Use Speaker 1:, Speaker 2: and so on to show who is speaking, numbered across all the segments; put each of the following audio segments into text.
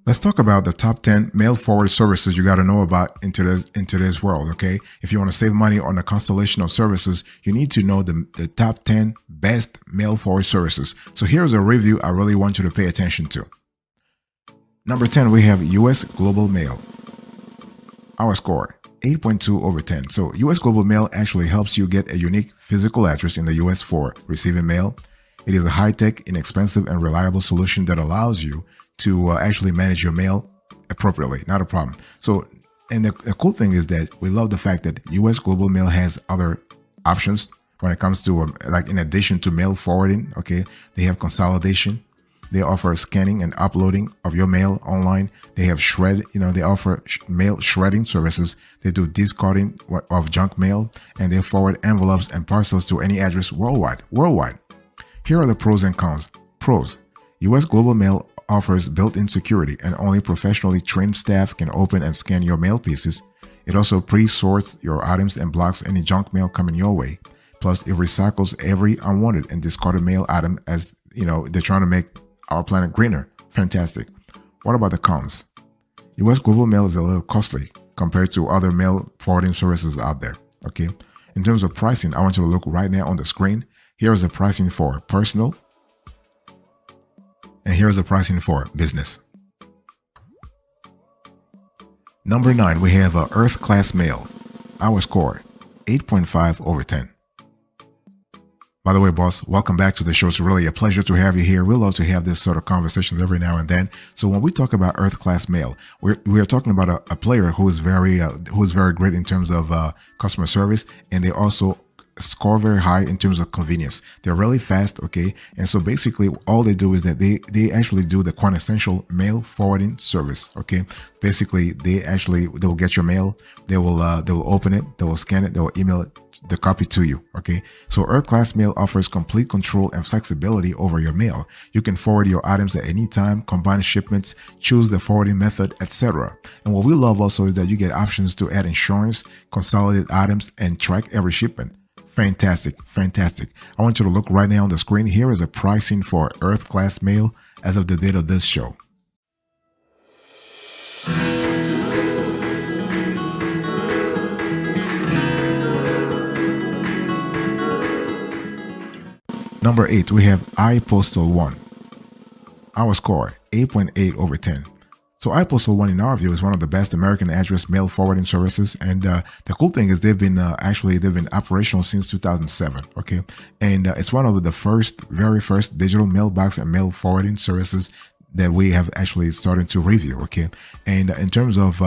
Speaker 1: Let's talk about the top 10 mail forward services you got to know about in today's world, okay? If you want to save money on a constellation of services, you need to know the top 10 best mail forward services. So here's a review I really want you to pay attention to. Number 10, we have US Global Mail. Our score, 8.2 over 10. So US Global Mail actually helps you get a unique physical address in the US for receiving mail. It is a high-tech, inexpensive, and reliable solution that allows you to actually manage your mail appropriately. Not a problem. So, and the cool thing is that we love the fact that US Global Mail has other options when it comes to like in addition to mail forwarding, okay, they have consolidation. They offer scanning and uploading of your mail online. They have they offer mail shredding services. They do discarding of junk mail, and they forward envelopes and parcels to any address worldwide. Here are the pros and cons. Pros: US Global Mail offers built-in security, and only professionally trained staff can open and scan your mail pieces. It also pre-sorts your items and blocks any junk mail coming your way. Plus, it recycles every unwanted and discarded mail item, as they're trying to make our planet greener. Fantastic. What about the cons? US Global Mail is a little costly compared to other mail forwarding services out there. Okay. In terms of pricing, I want you to look right now on the screen. Here is the pricing for personal, and here's the pricing for business. Number 9, we have Earth Class Mail. Our score, 8.5 over 10. By the way, boss, welcome back to the show. It's really a pleasure to have you here. We love to have this sort of conversations every now and then. So when we talk about Earth Class Mail, we're talking about a player who is very great in terms of customer service, and they also score very high in terms of convenience. They're really fast, okay? And so basically all they do is that they actually do the quintessential mail forwarding service, okay? Basically they'll get your mail, they will open it, they will scan it, they will email it, the copy to you, okay? So Earth Class Mail offers complete control and flexibility over your mail. You can forward your items at any time, combine shipments, choose the forwarding method, etc. And what we love also is that you get options to add insurance, consolidate items, and track every shipment. Fantastic. I want you to look right now on the screen. Here is a pricing for Earth Class Mail as of the date of this show. Number 8, we have iPostal One. Our score, 8.8 over 10. So iPostal One, in our view, is one of the best American address mail forwarding services. And the cool thing is they've been operational since 2007. Okay. And it's one of the very first digital mailbox and mail forwarding services that we have actually started to review. Okay. And in terms of,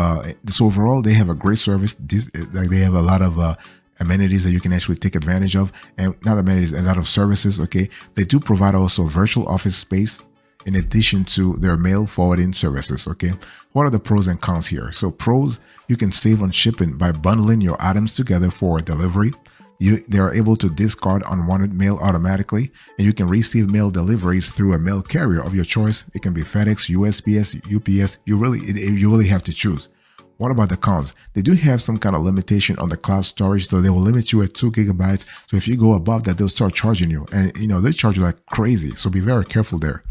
Speaker 1: so overall, they have a great service. They have a lot of, amenities that you can actually take advantage of, and not amenities, a lot of services. Okay. They do provide also virtual office space in addition to their mail forwarding services. Okay. What are the pros and cons here? So pros, you can save on shipping by bundling your items together for delivery. They are able to discard unwanted mail automatically, and you can receive mail deliveries through a mail carrier of your choice. It can be FedEx, USPS, UPS. You really have to choose. What about the cons? They do have some kind of limitation on the cloud storage, so they will limit you at 2 gigabytes. So if you go above that, they'll start charging you, and they charge you like crazy. So be very careful there.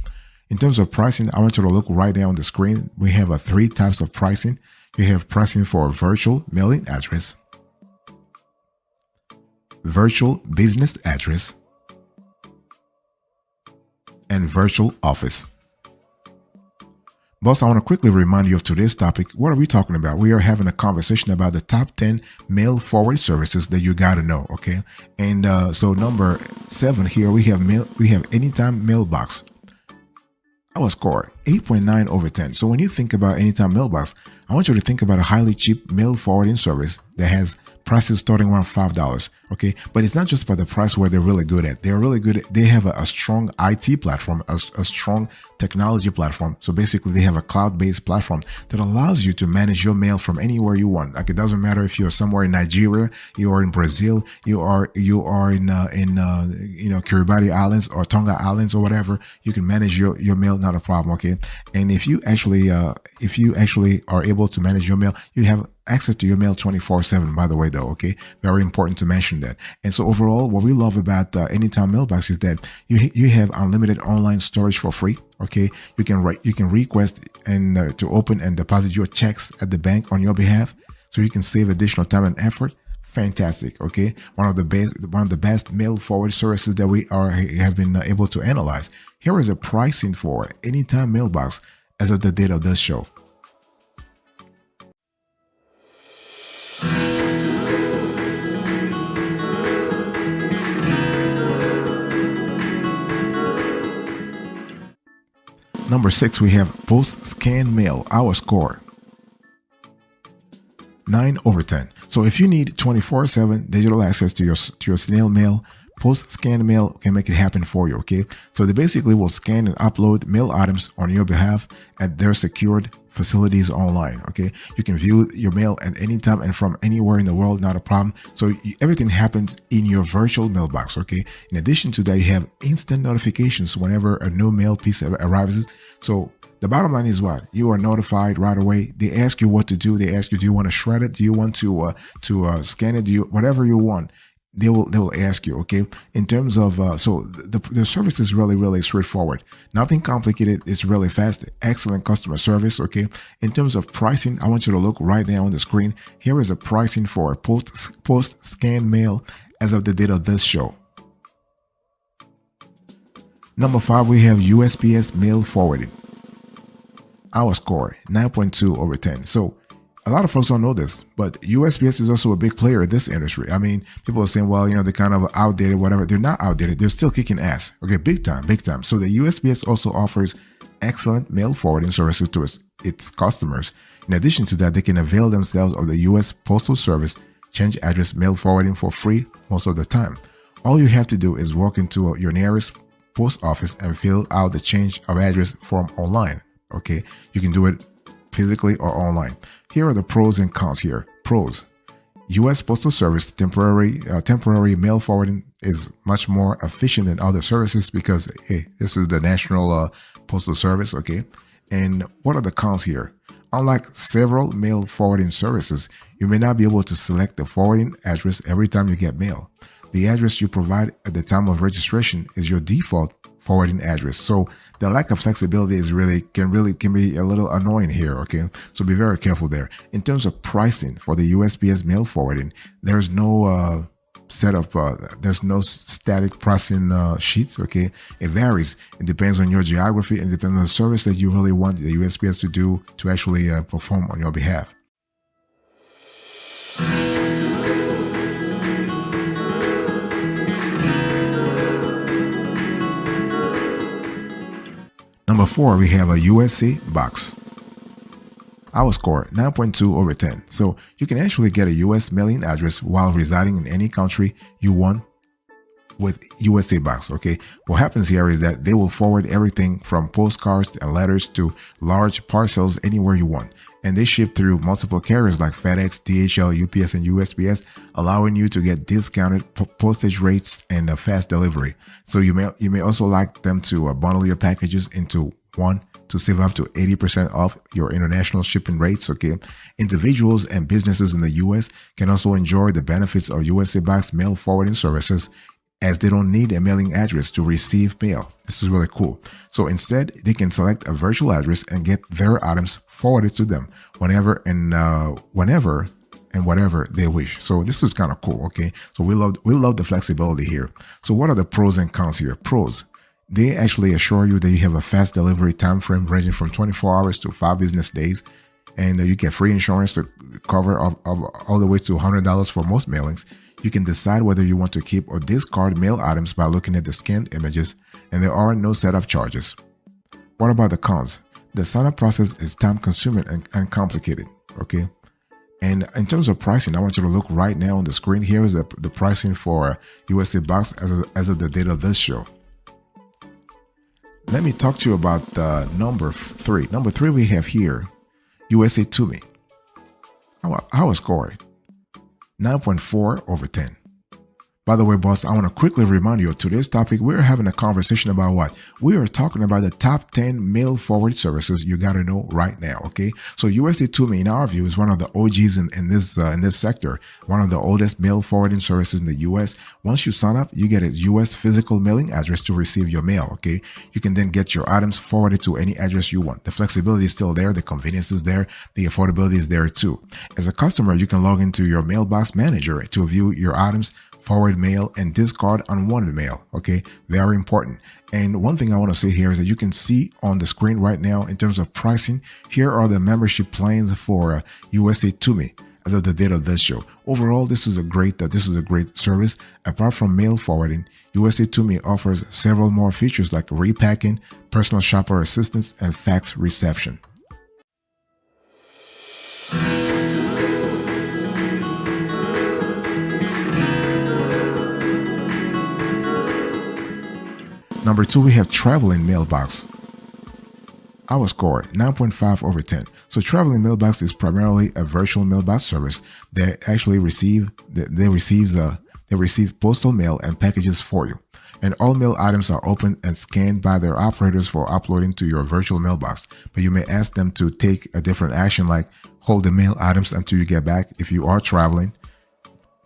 Speaker 1: In terms of pricing, I want you to look right now on the screen. We have 3 types of pricing. You have pricing for virtual mailing address, virtual business address, and virtual office. Boss, I want to quickly remind you of today's topic. What are we talking about? We are having a conversation about the top 10 mail forward services that you got to know, okay? And so number 7 here, we have Anytime Mailbox. Our score, 8.9 over 10. So when you think about Anytime Mailbox, I want you to think about a highly cheap mail forwarding service that has prices starting around $5. Okay. But it's not just about the price where they're really good at. They're really good at, they have a strong IT platform, a strong technology platform. So basically they have a cloud-based platform that allows you to manage your mail from anywhere you want. Like it doesn't matter if you're somewhere in Nigeria, you are in Brazil, you are in Kiribati Islands or Tonga Islands or whatever. You can manage your mail, not a problem. Okay. And if you actually are able to manage your mail, you have access to your mail 24/7, by the way, though. Okay. Very important to mention that. And so overall, what we love about Anytime Mailbox is that you have unlimited online storage for free. Okay, you can request and to open and deposit your checks at the bank on your behalf, so you can save additional time and effort. Fantastic. Okay, one of the best mail forward services that we have been able to analyze. Here is a pricing for Anytime Mailbox as of the date of this show. Number 6, we have Post Scan Mail, our score, 9/10. So if you need 24/7 digital access to your snail mail, Post Scan Mail can make it happen for you. Okay, so they basically will scan and upload mail items on your behalf at their secured facilities online. Okay, you can view your mail at any time and from anywhere in the world, not a problem. So everything happens in your virtual mailbox. Okay, in addition to that, you have instant notifications whenever a new mail piece arrives. So the bottom line is what? You are notified right away. They ask you what to do. They ask you, do you want to shred it? Do you want to scan it? Do you, whatever you want, they will ask you. Okay. In terms of so the service is really straightforward. Nothing complicated. It's really fast. Excellent customer service. Okay. In terms of pricing, I want you to look right now on the screen. Here is a pricing for post scan mail as of the date of this show. Number 5, we have USPS mail forwarding. Our score, 9.2/10. So a lot of folks don't know this, but USPS is also a big player in this industry. I mean, people are saying, well, they're kind of outdated, whatever. They're not outdated. They're still kicking ass. Okay, big time. So the USPS also offers excellent mail forwarding services to its customers. In addition to that, they can avail themselves of the U.S. Postal Service change address mail forwarding for free most of the time. All you have to do is walk into your nearest post office and fill out the change of address form online. Okay, you can do it physically or online. Here are the pros and cons here. Pros: U.S. Postal Service temporary mail forwarding is much more efficient than other services because, hey, this is the National Postal Service, okay? And what are the cons here? Unlike several mail forwarding services, you may not be able to select the forwarding address every time you get mail. The address you provide at the time of registration is your default forwarding address. So the lack of flexibility can be a little annoying here, okay? So be very careful there. In terms of pricing for the USPS mail forwarding, there's no there's no static pricing sheets, okay? It varies. It depends on your geography and it depends on the service that you really want the USPS to do to actually perform on your behalf. Number 4, we have a USA box. Our score, 9.2/10. So you can actually get a US mailing address while residing in any country you want with USA box, okay? What happens here is that they will forward everything from postcards and letters to large parcels anywhere you want. And they ship through multiple carriers like FedEx, DHL, UPS, and USPS, allowing you to get discounted postage rates and a fast delivery. So you may also like them to bundle your packages into one to save up to 80% off your international shipping rates, okay? Individuals and businesses in the U.S. can also enjoy the benefits of USA Box mail forwarding services as they don't need a mailing address to receive mail. This is really cool. So instead, they can select a virtual address and get their items forwarded to them whenever and whatever they wish. So this is kind of cool, okay? So we love the flexibility here. So what are the pros and cons here? Pros: they actually assure you that you have a fast delivery time frame ranging from 24 hours to 5 business days, and you get free insurance to cover all the way to $100 for most mailings. You can decide whether you want to keep or discard mail items by looking at the scanned images, and there are no setup charges. What about the cons? The sign-up process is time-consuming and complicated, okay? And in terms of pricing, I want you to look right now on the screen. Here is the pricing for USA Box as of the date of this show. Let me talk to you about number 3. Number 3 we have here, USA To Me. Our score, 9.4/10. By the way, boss, I want to quickly remind you of today's topic. We're having a conversation about what? We are talking about the top 10 mail forward services you got to know right now. Okay. So USA Toome, in our view, is one of the OGs in this sector, one of the oldest mail forwarding services in the US. Once you sign up, you get a US physical mailing address to receive your mail. Okay. You can then get your items forwarded to any address you want. The flexibility is still there. The convenience is there. The affordability is there too. As a customer, you can log into your mailbox manager to view your items, forward mail, and discard unwanted mail. Okay, very important. And one thing I want to say here is that you can see on the screen right now in terms of pricing, here are the membership plans for USA Toome as of the date of this show. Overall, this is a great service. Apart from mail forwarding, USA Toome offers several more features like repacking, personal shopper assistance, and fax reception. Number 2, we have Traveling Mailbox. Our score, 9.5 over 10. So Traveling Mailbox is primarily a virtual mailbox service that actually receive postal mail and packages for you. And all mail items are opened and scanned by their operators for uploading to your virtual mailbox. But you may ask them to take a different action, like hold the mail items until you get back if you are traveling,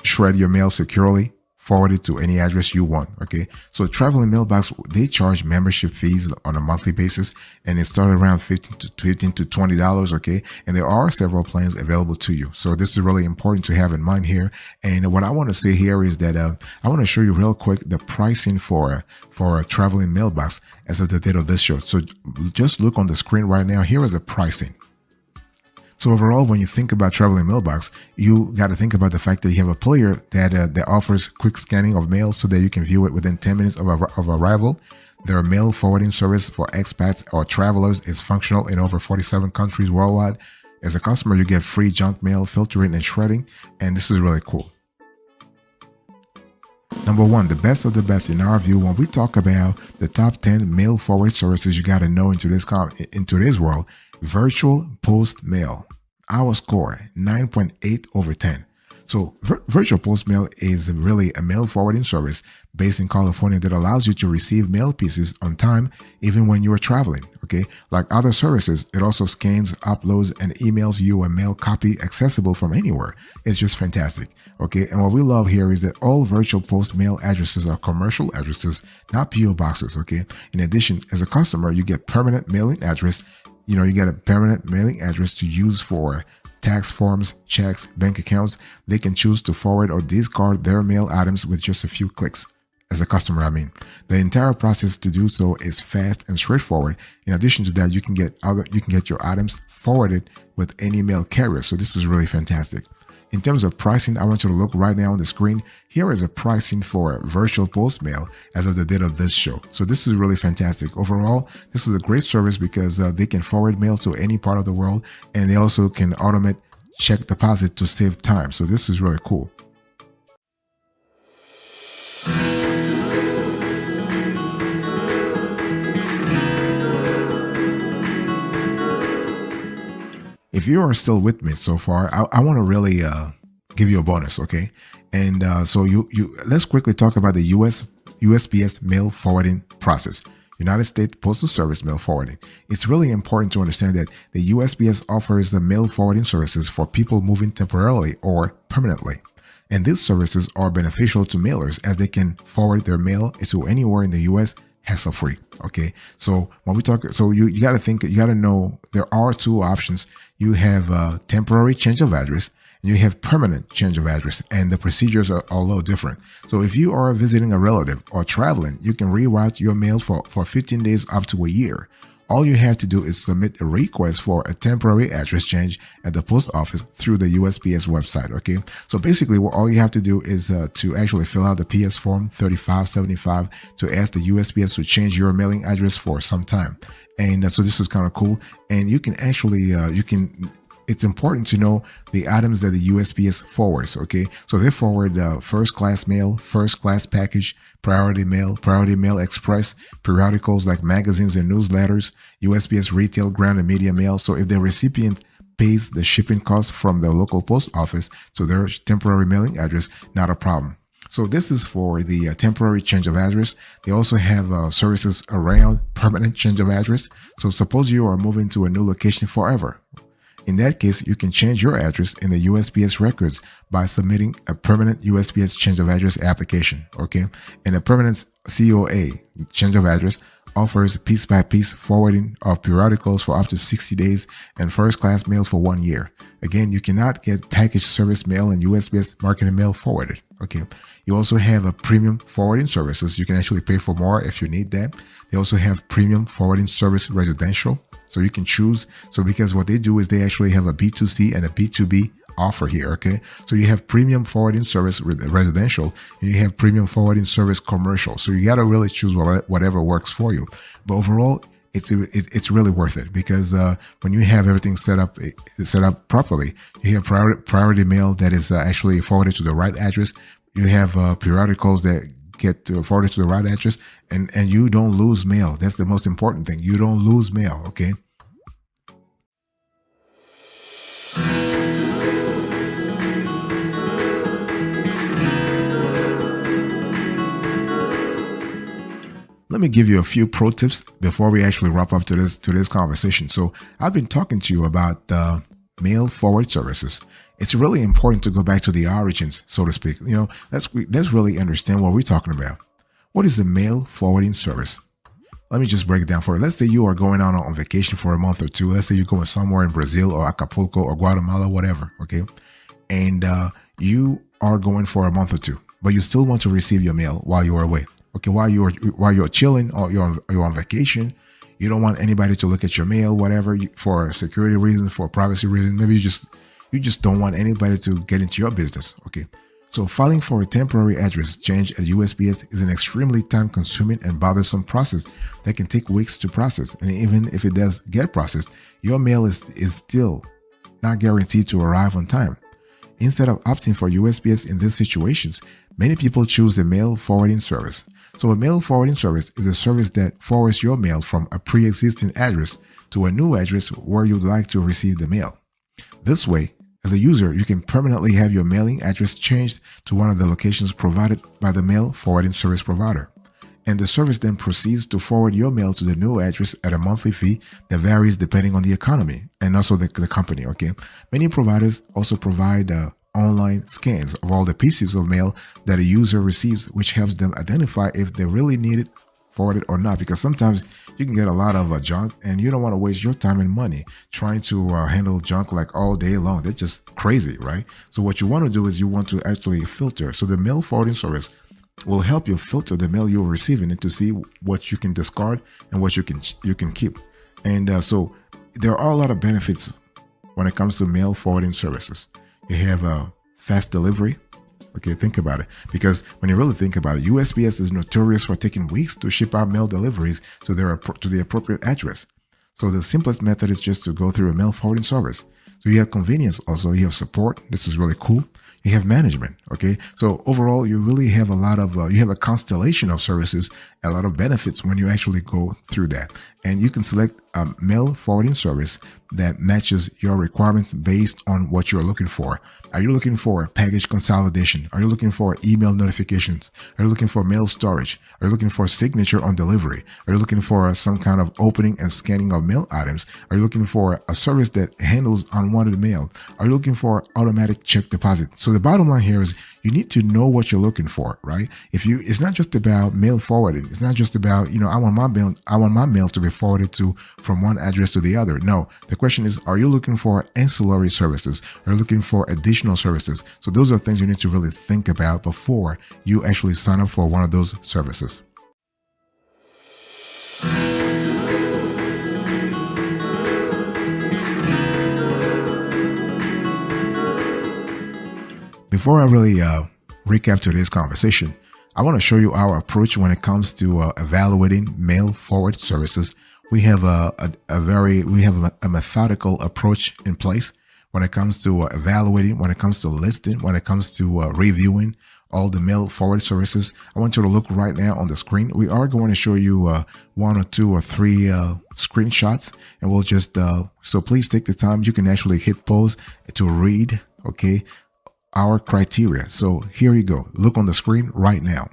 Speaker 1: shred your mail securely, forward it to any address you want. Okay, so Traveling Mailbox, they charge membership fees on a monthly basis, and it started around $15 to $20. Okay, and there are several plans available to you. So this is really important to have in mind here. And what I want to say here is that I want to show you real quick the pricing for a Traveling Mailbox as of the date of this show. So just look on the screen right now. Here is the pricing. So overall, when you think about Traveling Mailbox, you got to think about the fact that you have a player that offers quick scanning of mail so that you can view it within 10 minutes of arrival. Their mail forwarding service for expats or travelers is functional in over 47 countries worldwide. As a customer, you get free junk mail filtering and shredding, and this is really cool. Number 1, the best of the best in our view. When we talk about the top 10 mail forward services you got to know in today's world, Virtual Post Mail. Our score, 9.8 over 10. So Virtual Post Mail is really a mail forwarding service based in California that allows you to receive mail pieces on time even when you are traveling. Okay, like other services, it also scans, uploads, and emails you a mail copy accessible from anywhere. It's just fantastic. Okay, and what we love here is that all Virtual Post Mail addresses are commercial addresses, not PO boxes. Okay, in addition, as a customer, you get permanent mailing address. You get a permanent mailing address to use for tax forms, checks, bank accounts. They can choose to forward or discard their mail items with just a few clicks. As a customer, I mean, the entire process to do so is fast and straightforward. In addition to that, you can get your items forwarded with any mail carrier. So this is really fantastic. In terms of pricing, I want you to look right now on the screen. Here is a pricing for Virtual Post Mail as of the date of this show. So this is really fantastic. Overall, this is a great service because they can forward mail to any part of the world, and they also can automate check deposit to save time. So this is really cool. If you are still with me so far, I want to really give you a bonus, okay? And so let's quickly talk about the USPS mail forwarding process. United States Postal Service mail forwarding. It's really important to understand that the USPS offers the mail forwarding services for people moving temporarily or permanently. And these services are beneficial to mailers as they can forward their mail to anywhere in the US hassle-free. Okay, so when we talk, so you got to know there are two options. You have a temporary change of address, and you have permanent change of address, and the procedures are a little different. So if you are visiting a relative or traveling, you can reroute your mail for 15 days up to a year. All you have to do is submit a request for a temporary address change at the post office through the USPS website. Okay, so basically all you have to do is to actually fill out the PS form 3575 to ask the USPS to change your mailing address for some time. And so this is kind of cool. And you can actually it's important to know the items that the USPS forwards. Okay, so they forward first class mail, first class package, priority mail express, periodicals like magazines and newsletters, USPS retail, ground and media mail. So if the recipient pays the shipping cost from the local post office to their temporary mailing address, not a problem. So this is for the temporary change of address. They also have services around permanent change of address. So suppose you are moving to a new location forever. In that case, you can change your address in the USPS records by submitting a permanent USPS change of address application, okay? And a permanent COA, change of address, offers piece-by-piece forwarding of periodicals for up to 60 days and first-class mail for 1 year. Again, you cannot get package service mail and USPS marketing mail forwarded, okay? You also have a premium forwarding services. You can actually pay for more if you need that. They also have premium forwarding service residential. So you can choose. So because what they do is they actually have a B2C and a B2B offer here, okay? So you have premium forwarding service residential and you have premium forwarding service commercial. So you got to really choose whatever works for you. But overall, it's really worth it because when you have everything set up properly, you have priority mail that is actually forwarded to the right address. You have periodicals that get forwarded to the right address, and you don't lose mail. That's the most important thing. You don't lose mail, okay? Let me give you a few pro tips before we actually wrap up to this conversation. So I've been talking to you about mail forward services. It's really important to go back to the origins, so to speak. You know, let's really understand what we're talking about. What is a mail forwarding service? Let me just break it down for you. Let's say you are going out on vacation for a month or two. Let's say you're going somewhere in Brazil or Acapulco or Guatemala, whatever, okay? And you are going for a month or two, but you still want to receive your mail while you're away. Okay, while you're chilling or you're on vacation, you don't want anybody to look at your mail, whatever, for security reasons, for privacy reasons. Maybe you just don't want anybody to get into your business. Okay, so filing for a temporary address change at USPS is an extremely time-consuming and bothersome process that can take weeks to process. And even if it does get processed, your mail is still not guaranteed to arrive on time. Instead of opting for USPS in these situations, many people choose a mail forwarding service. So a mail forwarding service is a service that forwards your mail from a pre-existing address to a new address where you'd like to receive the mail. This way, as a user, you can permanently have your mailing address changed to one of the locations provided by the mail forwarding service provider. And the service then proceeds to forward your mail to the new address at a monthly fee that varies depending on the economy and also the company, okay? Many providers also provide online scans of all the pieces of mail that a user receives, which helps them identify if they really need it forwarded or not, because sometimes you can get a lot of junk and you don't want to waste your time and money trying to handle junk like all day long. That's just crazy, right? So what you want to do is you want to actually filter. So the mail forwarding service will help you filter the mail you're receiving and to see what you can discard and what you can keep. And so there are a lot of benefits when it comes to mail forwarding services. You have a fast delivery. Okay, think about it. Because when you really think about it, USPS is notorious for taking weeks to ship out mail deliveries to the appropriate address. So the simplest method is just to go through a mail forwarding service. So you have convenience also. You have support. This is really cool. You have management. Okay, so overall, you really have a lot of you have a constellation of services, a lot of benefits when you actually go through that. And you can select a mail forwarding service that matches your requirements based on what you're looking for. Are you looking for package consolidation? Are you looking for email notifications? Are you looking for mail storage? Are you looking for signature on delivery? Are you looking for some kind of opening and scanning of mail items? Are you looking for a service that handles unwanted mail? Are you looking for automatic check deposit? So the bottom line here is you need to know what you're looking for, right? It's not just about mail forwarding. It's not just about, I want my mail to be forwarded to from one address to the other. No, the question is, are you looking for ancillary services? Are you looking for additional services? So those are things you need to really think about before you actually sign up for one of those services. Before I really recap today's conversation, I want to show you our approach when it comes to evaluating mail forward services. We have a methodical approach in place when it comes to evaluating, when it comes to listing, when it comes to reviewing all the mail forward services. I want you to look right now on the screen. We are going to show you one or two or three screenshots, and we'll just so please take the time. You can actually hit pause to read, okay, our criteria. So here you go. Look on the screen right now.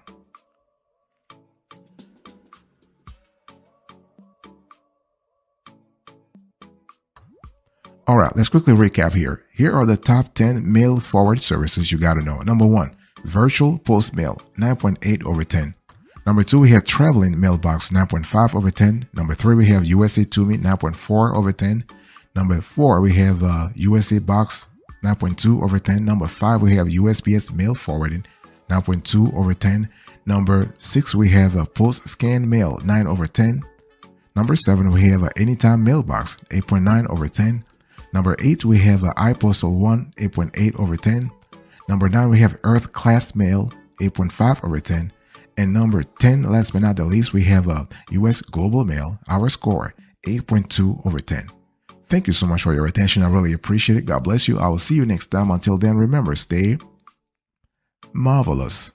Speaker 1: All right, let's quickly recap here. Here are the top 10 mail forward services you got to know. Number 1, virtual post mail, 9.8 over 10. Number 2, we have traveling mailbox, 9.5 over 10. Number 3, we have USA to me, 9.4 over 10. Number 4, we have USA box, 9.2 over 10. Number 5, we have USPS mail forwarding, 9.2 over 10. Number 6, we have a post scan mail, 9 over 10. Number 7, we have an anytime mailbox, 8.9 over 10. Number 8, we have an iPostal 1, 8.8 over 10. Number 9, we have Earth Class Mail, 8.5 over 10. And number 10, last but not the least, we have a US Global Mail, our score, 8.2 over 10. Thank you so much for your attention. I really appreciate it. God bless you. I will see you next time. Until then, remember, stay marvelous.